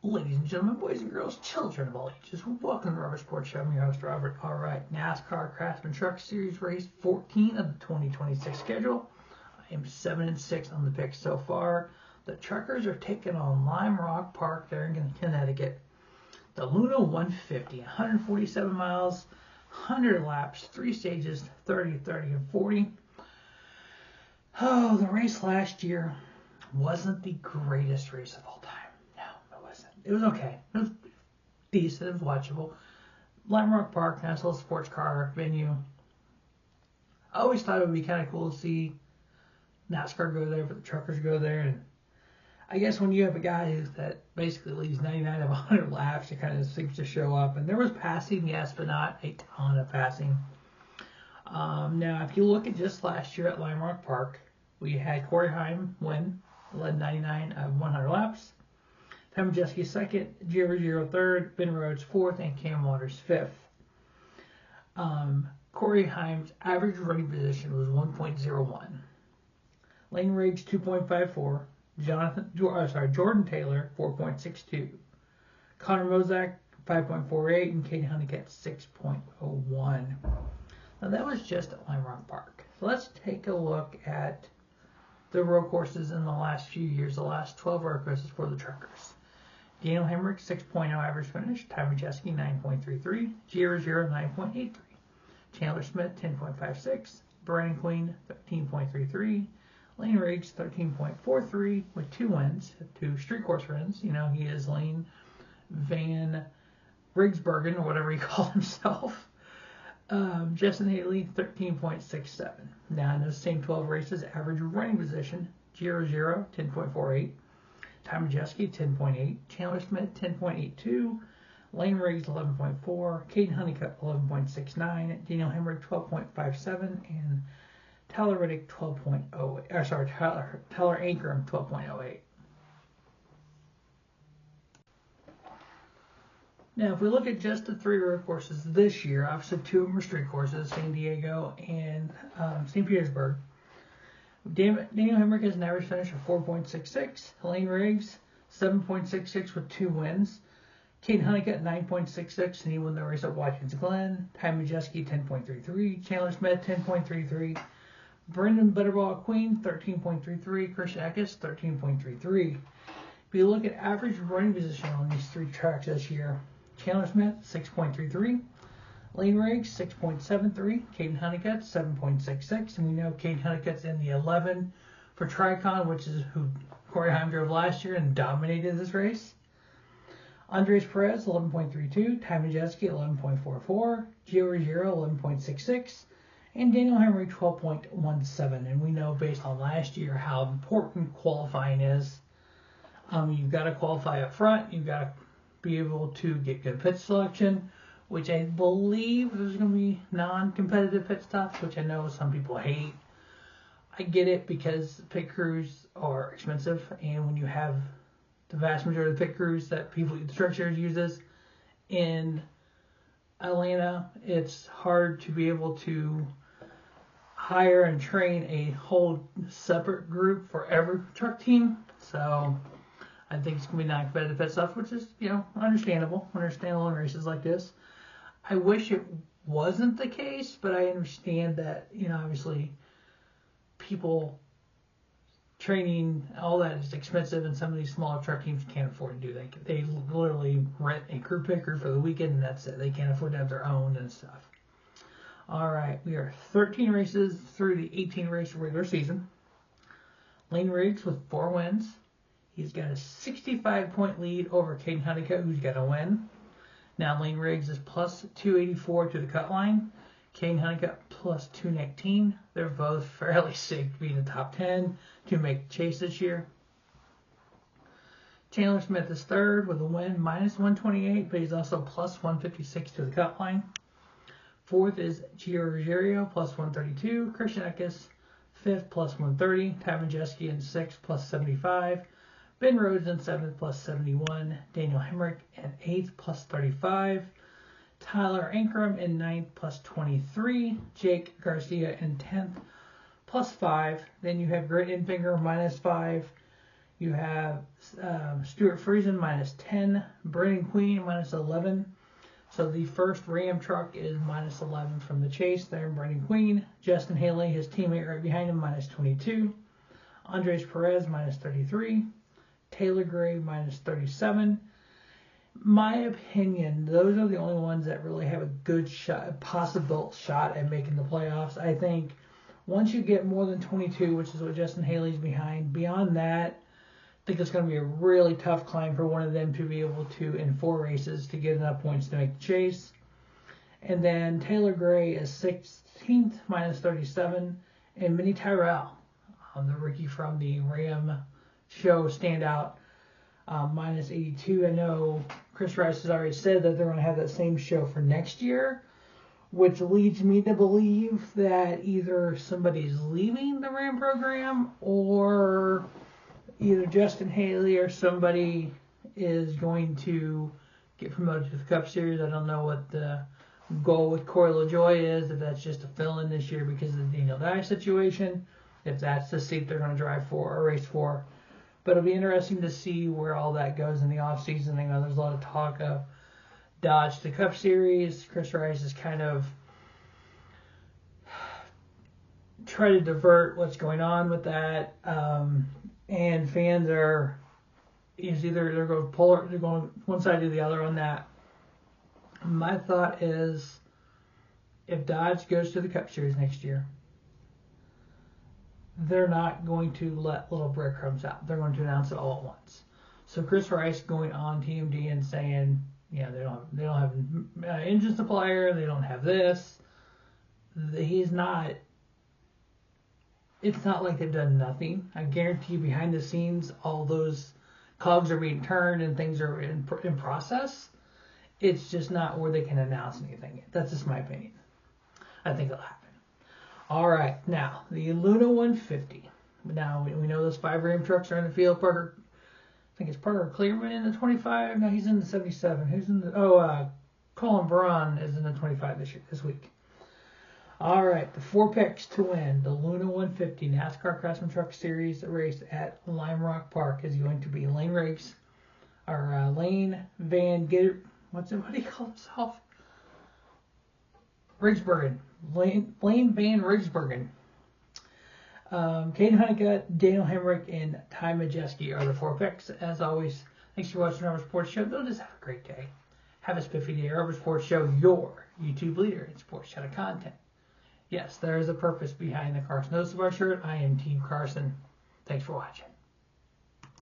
Ladies and gentlemen, boys and girls, children of all ages, welcome to Robert Sports Show. I'm your host, Robert. All right, NASCAR Craftsman Truck Series race 14 of the 2026 schedule. I am 7-6 on the picks so far. The truckers are taking on Lime Rock Park there in Connecticut. The LiUNA 150, 147 miles, 100 laps, 3 stages, 30, 30, and 40. Oh, the race last year wasn't the greatest race of all time. It was okay. It was decent. It was watchable. Lime Rock Park, nice little sports car venue. I always thought it would be kind of cool to see NASCAR go there, but the truckers go there. And I guess when you have a guy that basically leads 99 of 100 laps, it kind of seems to show up. And there was passing, yes, but not a ton of passing. Now, if you look at just last year at Lime Rock Park, we had Corey Heim win, led 99 of 100 laps. Tom Majeski second, Giro third, Ben Rhodes fourth, and Cam Waters fifth. Corey Heim's average running position was 1.01. Lane Riggs 2.54. Jordan Taylor 4.62. Connor Mozak 5.48, and Katie Honeycutt 6.01. Now that was just at Lime Rock Park. So let's take a look at the road courses in the last few years, the last 12 road courses for the truckers. Daniel Hemrick, 6.0 average finish. Ty Majeski, 9.33. Giro 9.83. Chandler Smith, 10.56. Brandon Queen, 13.33. Lane Riggs, 13.43 with 2 wins, 2 street course wins. You know, he is Lane Van Rigsbergen, or whatever he called himself. Justin Haley, 13.67. Now, in those same 12 races, average running position, Giro 10.48. Ty Majeski, 10.8. Chandler Smith, 10.82. Lane Riggs, 11.4. Caden Honeycutt, 11.69. Daniel Hemrick, 12.57. And Tyler Reddick, 12.08. Tyler Ankrum, 12.08. Now, if we look at just the 3 road courses this year, obviously 2 of them are street courses, San Diego and St. Petersburg. Daniel Hemrick has an average finish of 4.66. Lane Riggs, 7.66 with 2 wins. Kate Honeycutt, 9.66, and he won the race at Watkins Glen. Ty Majeski, 10.33. Chandler Smith, 10.33. Brendan Butterball Queen, 13.33. Christian Eckes, 13.33. If you look at average running position on these 3 tracks this year, Chandler Smith, 6.33. Lane Riggs, 6.73. Caden Honeycutt, 7.66. And we know Caden Honeycutt's in the 11 for Tricon, which is who Corey Heim drove last year and dominated this race. Andres Perez, 11.32. Ty Majeski, 11.44. Giro 11.66. And Daniel Henry, 12.17. And we know based on last year how important qualifying is. You've got to qualify up front. You've got to be able to get good pit selection, which I believe there's going to be non-competitive pit stops, which I know some people hate. I get it because pit crews are expensive, and when you have the vast majority of the pit crews that the truck series uses in Atlanta, it's hard to be able to hire and train a whole separate group for every truck team. So I think it's going to be non-competitive pit stops, which is, understandable in races like this. I wish it wasn't the case, but I understand that, obviously people training, all that is expensive, and some of these smaller truck teams can't afford to do that. They literally rent a crew picker for the weekend, and that's it. They can't afford to have their own and stuff. All right, we are 13 races through the 18-race regular season. Lane Riggs with 4 wins. He's got a 65-point lead over Caden Honeycutt, who's got a win. Now Lane Riggs is plus 284 to the cut line. Caden Honeycutt plus 219. They're both fairly sick to be in the top 10 to make the chase this year. Chandler Smith is third with a win, minus 128, but he's also plus 156 to the cut line. Fourth is Giro plus 132. Christian Eckes, fifth, plus 130. Ty Majeski in sixth, plus 75. Ben Rhodes in 7th, plus 71. Daniel Hemrick in 8th, plus 35. Tyler Ankrum in 9th, plus 23. Jake Garcia in 10th, plus 5. Then you have Grant Enfinger, minus 5. You have Stuart Friesen -10, Brendan Queen -11. So the first Ram truck is -11 from the chase there in Brendan Queen. Justin Haley, his teammate right behind him, -22. Andres Perez -33. Taylor Gray -37. My opinion, those are the only ones that really have a good shot, possible shot at making the playoffs. I think once you get more than 22, which is what Justin Haley's behind, beyond that, I think it's going to be a really tough climb for one of them to be able to, in 4 races, to get enough points to make the chase. And then Taylor Gray is 16th, -37, and Minnie Tyrell, the rookie from the Ram show standout, -82. I know Chris Rice has already said that they're going to have that same show for next year, which leads me to believe that either somebody's leaving the Ram program or either Justin Haley or somebody is going to get promoted to the Cup Series. I don't know what the goal with Corey LaJoie is, if that's just a fill-in this year because of the Daniel Dye situation, if that's the seat they're going to drive for or race for. But it'll be interesting to see where all that goes in the offseason. I know there's a lot of talk of Dodge to Cup Series. Chris Rice is kind of try to divert what's going on with that. And fans are either they're going one side or the other on that. My thought is if Dodge goes to the Cup Series next year, they're not going to let little breadcrumbs out. They're going to announce it all at once. So Chris Rice going on TMD and saying, yeah, they don't have engine supplier, they don't have this. He's not. It's not like they've done nothing. I guarantee you, behind the scenes, all those cogs are being turned and things are in process. It's just not where they can announce anything yet. That's just my opinion. I think it'll happen. All right, now the LiUNA 150. Now we know those 5 Ram trucks are in the field. I think it's Parker Clearman in the 25. No, he's in the 77. Who's in the? Colin Braun is in the 25 this week. All right, the 4 picks to win the LiUNA 150 NASCAR Craftsman Truck Series race at Lime Rock Park is going to be Lane Riggs, or Lane Van Gitter. What do you call himself? Rigsbergen. Lane Van Rigsbergen. Caden Honeycutt, Daniel Hemrick, and Ty Majeski are the 4 picks. As always, thanks for watching our sports show. Don't just have a great day. Have a spiffy day. Our Sports Show, your YouTube leader in sports channel content. Yes, there is a purpose behind the Carson Osebar shirt. I am Team Carson. Thanks for watching.